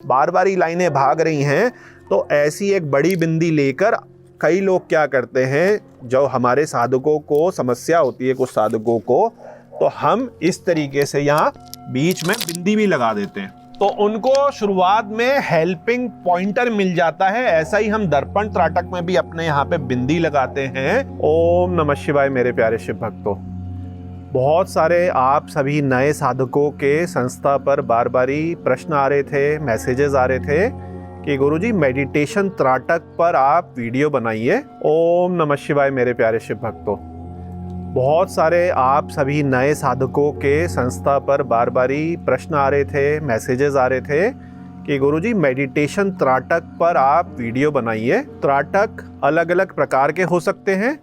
बार बार ही लाइनें भाग रही हैं, तो ऐसी एक बड़ी बिंदी लेकर कई लोग क्या करते हैं, जो हमारे साधकों को समस्या होती है कुछ साधकों को, तो हम इस तरीके से यहाँ बीच में बिंदी भी लगा देते हैं, तो उनको शुरुआत में हेल्पिंग पॉइंटर मिल जाता है। ऐसा ही हम दर्पण त्राटक में भी अपने यहाँ पे बिंदी लगाते हैं। ओम नमः शिवाय मेरे प्यारे शिव भक्तों। बहुत सारे आप सभी नए साधकों के संस्था पर बार बारी प्रश्न आ रहे थे, मैसेजेस आ रहे थे कि गुरुजी मेडिटेशन त्राटक पर आप वीडियो बनाइए। ओम नमः शिवाय मेरे प्यारे शिव भक्तों। बहुत सारे आप सभी नए साधकों के संस्था पर बार बारी प्रश्न आ रहे थे, मैसेजेस आ रहे थे कि गुरुजी मेडिटेशन त्राटक पर आप वीडियो बनाइए। त्राटक अलग अलग प्रकार के हो सकते हैं।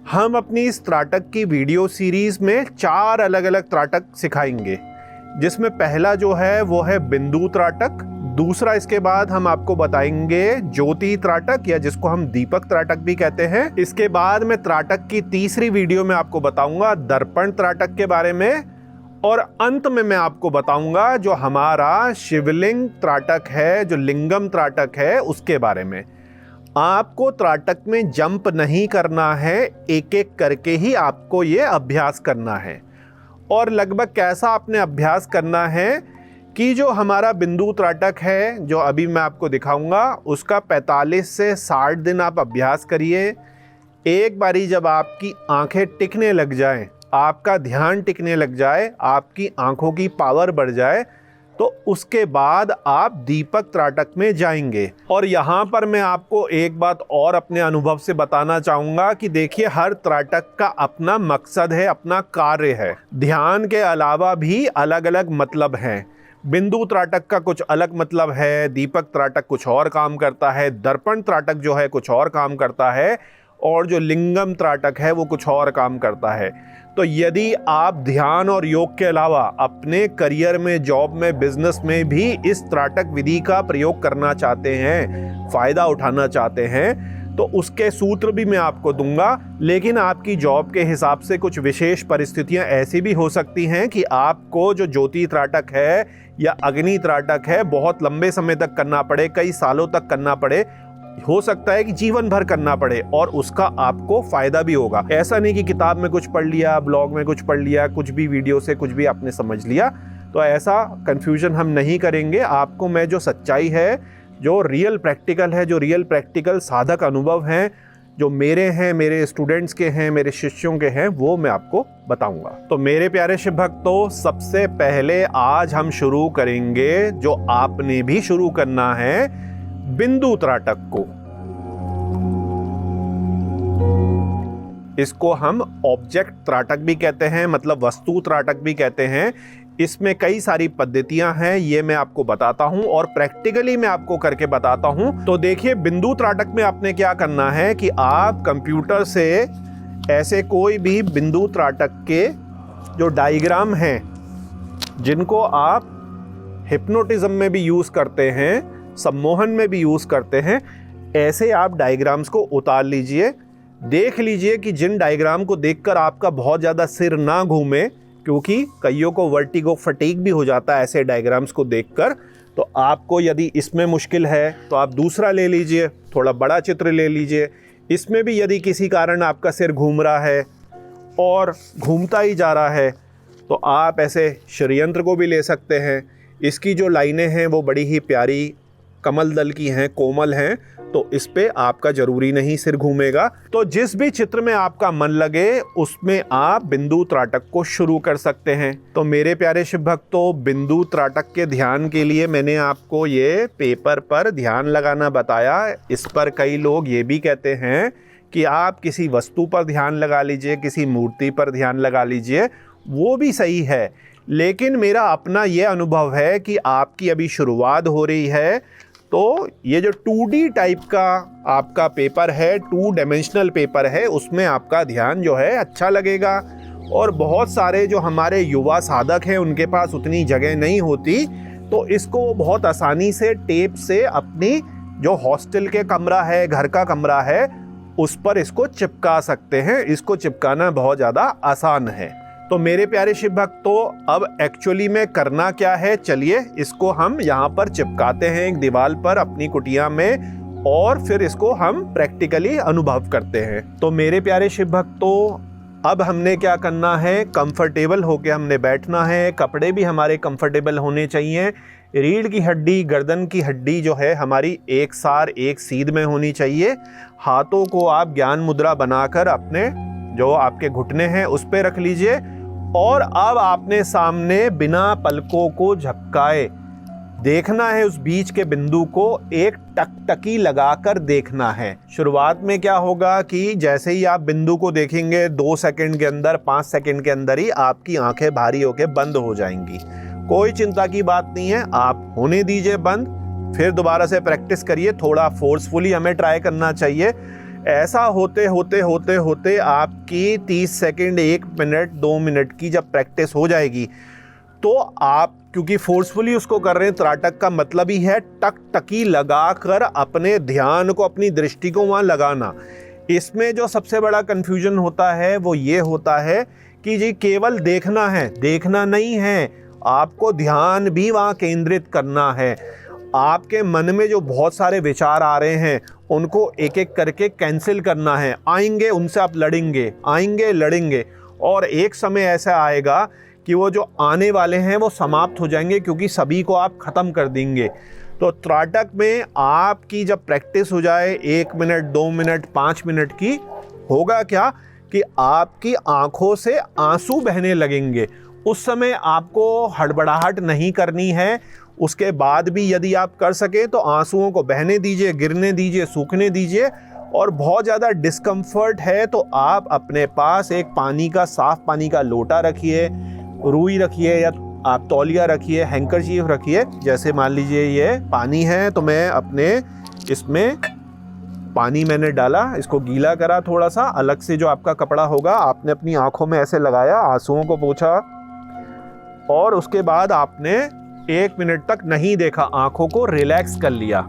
हम अपनी इस त्राटक की वीडियो सीरीज में 4 अलग अलग त्राटक सिखाएंगे, जिसमें पहला जो है वो है बिंदु त्राटक। दूसरा इसके बाद हम आपको बताएंगे ज्योति त्राटक, या जिसको हम दीपक त्राटक भी कहते हैं। इसके बाद में त्राटक की तीसरी वीडियो में आपको बताऊंगा दर्पण त्राटक के बारे में, और अंत में मैं आपको बताऊंगा जो हमारा शिवलिंग त्राटक है, जो लिंगम त्राटक है, उसके बारे में। आपको त्राटक में जंप नहीं करना है, एक एक करके ही आपको ये अभ्यास करना है। और लगभग कैसा आपने अभ्यास करना है कि जो हमारा बिंदु त्राटक है, जो अभी मैं आपको दिखाऊंगा, उसका 45 से 60 दिन आप अभ्यास करिए। एक बारी जब आपकी आंखें टिकने लग जाएं, आपका ध्यान टिकने लग जाए, आपकी आंखों की पावर बढ़ जाए, तो उसके बाद आप दीपक त्राटक में जाएंगे। और यहाँ पर मैं आपको एक बात और अपने अनुभव से बताना चाहूँगा कि देखिए, हर त्राटक का अपना मकसद है, अपना कार्य है। ध्यान के अलावा भी अलग अलग मतलब हैं। बिंदु त्राटक का कुछ अलग मतलब है, दीपक त्राटक कुछ और काम करता है, दर्पण त्राटक जो है कुछ और काम करता है, और जो लिंगम त्राटक है वो कुछ और काम करता है। तो यदि आप ध्यान और योग के अलावा अपने करियर में, जॉब में, बिजनेस में भी इस त्राटक विधि का प्रयोग करना चाहते हैं, फायदा उठाना चाहते हैं, तो उसके सूत्र भी मैं आपको दूंगा। लेकिन आपकी जॉब के हिसाब से कुछ विशेष परिस्थितियां ऐसी भी हो सकती हैं कि आपको जो ज्योति त्राटक है या अग्नि त्राटक है बहुत लंबे समय तक करना पड़े, कई सालों तक करना पड़े, हो सकता है कि जीवन भर करना पड़े, और उसका आपको फायदा भी होगा। ऐसा नहीं कि किताब में कुछ पढ़ लिया, ब्लॉग में कुछ पढ़ लिया, कुछ भी वीडियो से कुछ भी आपने समझ लिया, तो ऐसा कंफ्यूजन हम नहीं करेंगे। आपको मैं जो सच्चाई है, जो रियल प्रैक्टिकल है, जो रियल प्रैक्टिकल साधक अनुभव हैं, जो मेरे हैं, मेरे स्टूडेंट्स के हैं, मेरे शिष्यों के हैं, वो मैं आपको बताऊंगा। तो मेरे प्यारे शिव भक्तों, सबसे पहले आज हम शुरू करेंगे जो आपने भी शुरू करना है, बिंदु त्राटक को। इसको हम ऑब्जेक्ट त्राटक भी कहते हैं, मतलब वस्तु त्राटक भी कहते हैं। इसमें कई सारी पद्धतियां हैं, ये मैं आपको बताता हूं और प्रैक्टिकली मैं आपको करके बताता हूं। तो देखिए, बिंदु त्राटक में आपने क्या करना है कि आप कंप्यूटर से ऐसे कोई भी बिंदु त्राटक के जो डायग्राम हैं, जिनको आप हिप्नोटिज्म में भी यूज करते हैं, सम्मोहन में भी यूज करते हैं, ऐसे आप डायग्राम्स को उतार लीजिए। देख लीजिए कि जिन डायग्राम को देखकर आपका बहुत ज़्यादा सिर ना घूमे, क्योंकि कईयों को वर्टिगो, फटीग भी हो जाता है ऐसे डायग्राम्स को देखकर। तो आपको यदि इसमें मुश्किल है तो आप दूसरा ले लीजिए, थोड़ा बड़ा चित्र ले लीजिए। इसमें भी यदि किसी कारण आपका सिर घूम रहा है और घूमता ही जा रहा है, तो आप ऐसे षड्यंत्र को भी ले सकते हैं। इसकी जो लाइनें हैं वो बड़ी ही प्यारी कमल दल की हैं, कोमल हैं, तो इस पे आपका जरूरी नहीं सिर घूमेगा। तो जिस भी चित्र में आपका मन लगे उसमें आप बिंदु त्राटक को शुरू कर सकते हैं। तो मेरे प्यारे शिव भक्तों, बिंदु त्राटक के ध्यान के लिए मैंने आपको ये पेपर पर ध्यान लगाना बताया। इस पर कई लोग ये भी कहते हैं कि आप किसी वस्तु पर ध्यान लगा लीजिए, किसी मूर्ति पर ध्यान लगा लीजिए, वो भी सही है। लेकिन मेरा अपना ये अनुभव है कि आपकी अभी शुरुआत हो रही है, तो ये जो 2D टाइप का आपका पेपर है, 2 डायमेंशनल पेपर है, उसमें आपका ध्यान जो है अच्छा लगेगा। और बहुत सारे जो हमारे युवा साधक हैं उनके पास उतनी जगह नहीं होती, तो इसको बहुत आसानी से टेप से अपनी जो हॉस्टल के कमरा है, घर का कमरा है, उस पर इसको चिपका सकते हैं। इसको चिपकाना बहुत ज़्यादा आसान है। तो तो मेरे प्यारे शिव भक्तों, अब एक्चुअली में करना क्या है, चलिए इसको हम यहाँ पर चिपकाते हैं एक दीवार पर अपनी कुटिया में, और फिर इसको हम प्रैक्टिकली अनुभव करते हैं। तो मेरे प्यारे शिव भक्तों, अब हमने क्या करना है, कंफर्टेबल होके हमने बैठना है, कपड़े भी हमारे कंफर्टेबल होने चाहिए, रीढ़ की हड्डी, गर्दन की हड्डी जो है हमारी एक सार एक सीध में होनी चाहिए। हाथों को आप ज्ञान मुद्रा बनाकर अपने जो आपके घुटने हैं उस पे रख लीजिए, और अब आपने सामने बिना पलकों को झपकाए देखना है उस बीच के बिंदु को, एक टकटकी लगाकर देखना है। शुरुआत में क्या होगा कि जैसे ही आप बिंदु को देखेंगे 2 सेकंड के अंदर, 5 सेकंड के अंदर ही आपकी आंखें भारी होकर बंद हो जाएंगी। कोई चिंता की बात नहीं है, आप होने दीजिए बंद, फिर दोबारा से प्रैक्टिस करिए, थोड़ा फोर्सफुली हमें ट्राई करना चाहिए। ऐसा होते होते होते होते आपकी 30 सेकंड, 1 मिनट, 2 मिनट की जब प्रैक्टिस हो जाएगी, तो आप क्योंकि फोर्सफुली उसको कर रहे हैं, त्राटक का मतलब ही है टकटकी लगाकर अपने ध्यान को, अपनी दृष्टि को वहाँ लगाना। इसमें जो सबसे बड़ा कन्फ्यूजन होता है वो ये होता है कि जी केवल देखना है, देखना नहीं है, आपको ध्यान भी वहाँ केंद्रित करना है। आपके मन में जो बहुत सारे विचार आ रहे हैं उनको एक एक करके कैंसिल करना है। आएंगे उनसे आप लड़ेंगे, आएंगे लड़ेंगे, और एक समय ऐसा आएगा कि वो जो आने वाले हैं वो समाप्त हो जाएंगे, क्योंकि सभी को आप ख़त्म कर देंगे। तो त्राटक में आपकी जब प्रैक्टिस हो जाए 1 मिनट, 2 मिनट, 5 मिनट की, होगा क्या कि आपकी आंखों से आंसू बहने लगेंगे। उस समय आपको हड़बड़ाहट नहीं करनी है। उसके बाद भी यदि आप कर सके तो आंसुओं को बहने दीजिए, गिरने दीजिए, सूखने दीजिए। और बहुत ज़्यादा डिस्कम्फर्ट है तो आप अपने पास एक पानी का, साफ पानी का लोटा रखिए, रुई रखिए, या आप तौलिया रखिए, हैंकरचीफ रखिए। जैसे मान लीजिए ये पानी है तो मैं अपने इसमें पानी मैंने डाला, इसको गीला करा थोड़ा सा, अलग से जो आपका कपड़ा होगा आपने अपनी आंखों में ऐसे लगाया, आंसुओं को पोंछा, और उसके बाद आपने 1 मिनट तक नहीं देखा, आंखों को रिलैक्स कर लिया।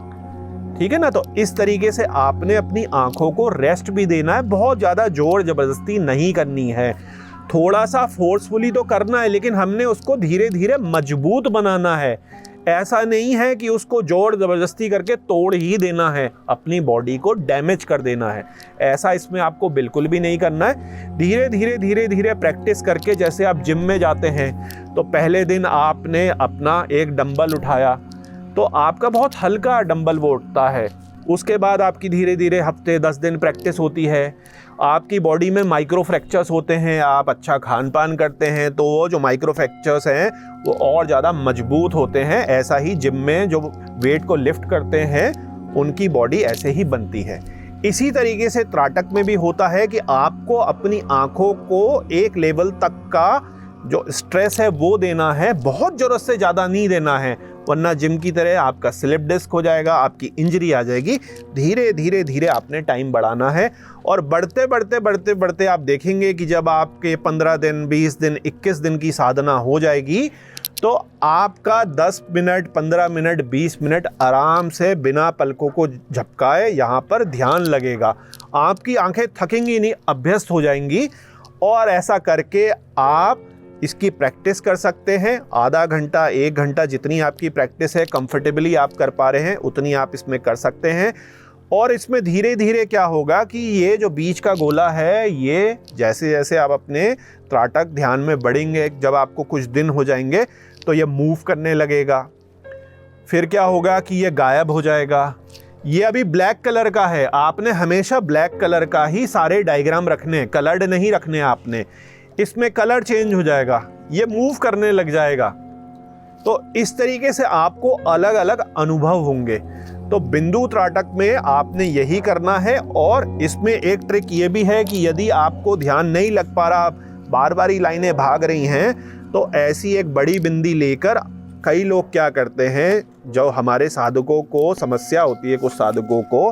ठीक है ना। तो इस तरीके से आपने अपनी आंखों को रेस्ट भी देना है, बहुत ज़्यादा जोर जबरदस्ती नहीं करनी है। थोड़ा सा फोर्सफुली तो करना है, लेकिन हमने उसको धीरे धीरे मजबूत बनाना है। ऐसा नहीं है कि उसको जोर जबरदस्ती करके तोड़ ही देना है, अपनी बॉडी को डैमेज कर देना है, ऐसा इसमें आपको बिल्कुल भी नहीं करना है। धीरे धीरे धीरे धीरे प्रैक्टिस करके, जैसे आप जिम में जाते हैं तो पहले दिन आपने अपना एक डंबल उठाया तो आपका बहुत हल्का डंबल वो उठता है। उसके बाद आपकी धीरे धीरे हफ्ते 10 दिन प्रैक्टिस होती है, आपकी बॉडी में माइक्रो फ्रैक्चर्स होते हैं, आप अच्छा खान पान करते हैं तो वो जो माइक्रो फ्रैक्चर्स हैं वो और ज़्यादा मजबूत होते हैं। ऐसा ही जिम में जो वेट को लिफ्ट करते हैं उनकी बॉडी ऐसे ही बनती है। इसी तरीके से त्राटक में भी होता है कि आपको अपनी आँखों को एक लेवल तक का जो स्ट्रेस है वो देना है, बहुत ज़रूरत से ज़्यादा नहीं देना है, वरना जिम की तरह आपका स्लिप डिस्क हो जाएगा, आपकी इंजरी आ जाएगी। धीरे धीरे धीरे आपने टाइम बढ़ाना है, और बढ़ते बढ़ते बढ़ते बढ़ते आप देखेंगे कि जब आपके 15 दिन, 20 दिन, 21 दिन की साधना हो जाएगी तो आपका 10 मिनट, 15 मिनट, 20 मिनट आराम से बिना पलकों को झपकाए यहाँ पर ध्यान लगेगा। आपकी आंखें थकेंगी नहीं, अभ्यस्त हो जाएंगी, और ऐसा करके आप इसकी प्रैक्टिस कर सकते हैं। आधा घंटा, 1 घंटा, जितनी आपकी प्रैक्टिस है, कंफर्टेबली आप कर पा रहे हैं उतनी आप इसमें कर सकते हैं। और इसमें धीरे धीरे क्या होगा कि ये जो बीच का गोला है, ये जैसे जैसे आप अपने त्राटक ध्यान में बढ़ेंगे, जब आपको कुछ दिन हो जाएंगे तो ये मूव करने लगेगा। फिर क्या होगा कि ये गायब हो जाएगा। ये अभी ब्लैक कलर का है, आपने हमेशा ब्लैक कलर का ही सारे डायग्राम रखने, कलर्ड नहीं रखने आपने। इसमें कलर चेंज हो जाएगा, ये मूव करने लग जाएगा। तो इस तरीके से आपको अलग अलग अनुभव होंगे। तो बिंदु त्राटक में आपने यही करना है। और इसमें एक ट्रिक ये भी है कि यदि आपको ध्यान नहीं लग पा रहा, बार बार ही लाइनें भाग रही हैं, तो ऐसी एक बड़ी बिंदी लेकर, कई लोग क्या करते हैं, जो हमारे साधकों को समस्या होती है, कुछ साधकों को,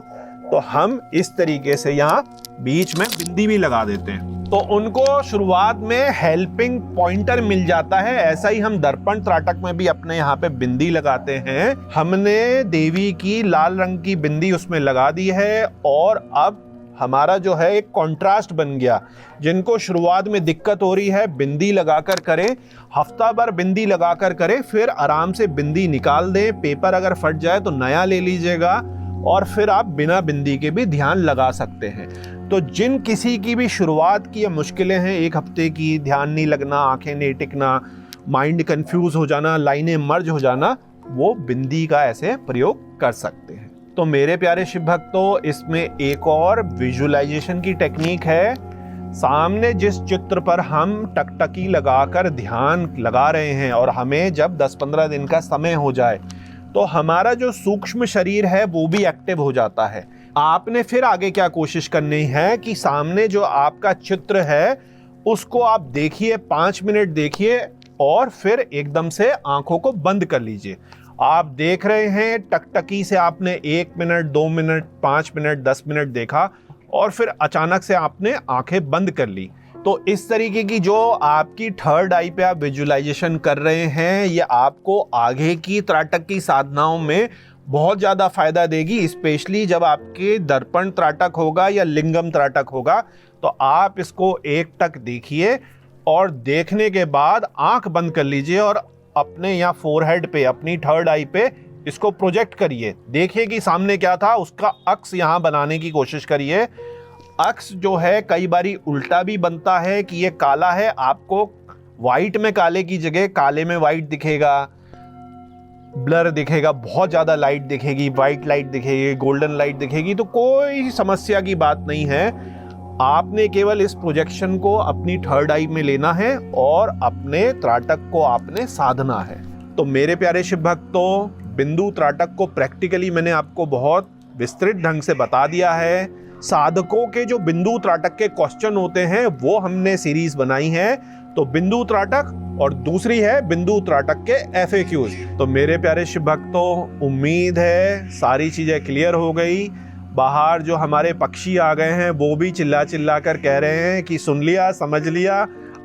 तो हम इस तरीके से यहाँ बीच में बिंदी भी लगा देते हैं, तो उनको शुरुआत में हेल्पिंग पॉइंटर मिल जाता है। ऐसा ही हम दर्पण त्राटक में भी अपने यहाँ पे बिंदी लगाते हैं। हमने देवी की लाल रंग की बिंदी उसमें लगा दी है, और अब हमारा जो है एक कॉन्ट्रास्ट बन गया। जिनको शुरुआत में दिक्कत हो रही है बिंदी लगाकर करें, हफ्ता भर बिंदी लगाकर करें, फिर आराम से बिंदी निकाल दें। पेपर अगर फट जाए तो नया ले लीजिएगा और फिर आप बिना बिंदी के भी ध्यान लगा सकते हैं। तो जिन किसी की भी शुरुआत की मुश्किलें हैं, एक हफ्ते की, ध्यान नहीं लगना, आंखें नहीं टिकना, माइंड कंफ्यूज हो जाना, लाइनें मर्ज हो जाना, वो बिंदी का ऐसे प्रयोग कर सकते हैं। तो मेरे प्यारे शिव भक्तों, इसमें एक और विजुअलाइजेशन की टेक्निक है। सामने जिस चित्र पर हम टकटकी लगाकर ध्यान लगा रहे हैं और हमें जब 10-15 दिन का समय हो जाए तो हमारा जो सूक्ष्म शरीर है वो भी एक्टिव हो जाता है। आपने फिर आगे क्या कोशिश करनी है कि सामने जो आपका चित्र है उसको आप देखिए, 5 मिनट देखिए और फिर एकदम से आंखों को बंद कर लीजिए। आप देख रहे हैं टकटकी से आपने 1 मिनट, 2 मिनट, 5 मिनट, 10 मिनट देखा और फिर अचानक से आपने आंखें बंद कर ली। तो इस तरीके की जो आपकी थर्ड आई पे आप विजुअलाइजेशन कर रहे हैं, ये आपको आगे की त्राटक की साधनाओं में बहुत ज़्यादा फायदा देगी। स्पेशली जब आपके दर्पण त्राटक होगा या लिंगम त्राटक होगा तो आप इसको एकटक देखिए और देखने के बाद आंख बंद कर लीजिए और अपने यहाँ फोरहेड पे, अपनी थर्ड आई पे इसको प्रोजेक्ट करिए। देखिए कि सामने क्या था, उसका अक्स यहाँ बनाने की कोशिश करिए। अक्स जो है कई बारी उल्टा भी बनता है कि ये काला है, आपको वाइट में काले की जगह काले में वाइट दिखेगा, ब्लर दिखेगा, बहुत ज़्यादा लाइट दिखेगी, वाइट लाइट दिखेगी, गोल्डन लाइट दिखेगी, तो कोई समस्या की बात नहीं है। आपने केवल इस प्रोजेक्शन को अपनी थर्ड आई में लेना है और अपने त्राटक को आपने साधना है। तो मेरे प्यारे शिव भक्तों, बिंदु त्राटक को प्रैक्टिकली मैंने आपको बहुत विस्तृत ढंग से बता दिया है। साधकों के जो बिंदु त्राटक के क्वेश्चन होते हैं वो हमने सीरीज बनाई है। तो बिंदु त्राटक और दूसरी है बिंदु त्राटक के FAQs। तो मेरे प्यारे शिव भक्तों, उम्मीद है सारी चीजें क्लियर हो गई। बाहर जो हमारे पक्षी आ गए हैं वो भी चिल्ला चिल्ला कर कह रहे हैं कि सुन लिया, समझ लिया।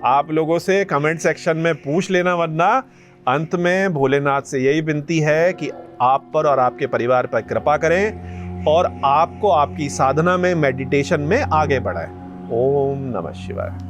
आप लोगों से कमेंट सेक्शन में पूछ लेना, वरना अंत में भोलेनाथ से यही विनती है कि आप पर और आपके परिवार पर कृपा करें और आपको आपकी साधना में, मेडिटेशन में आगे बढ़ाएं। ओम नमः शिवाय।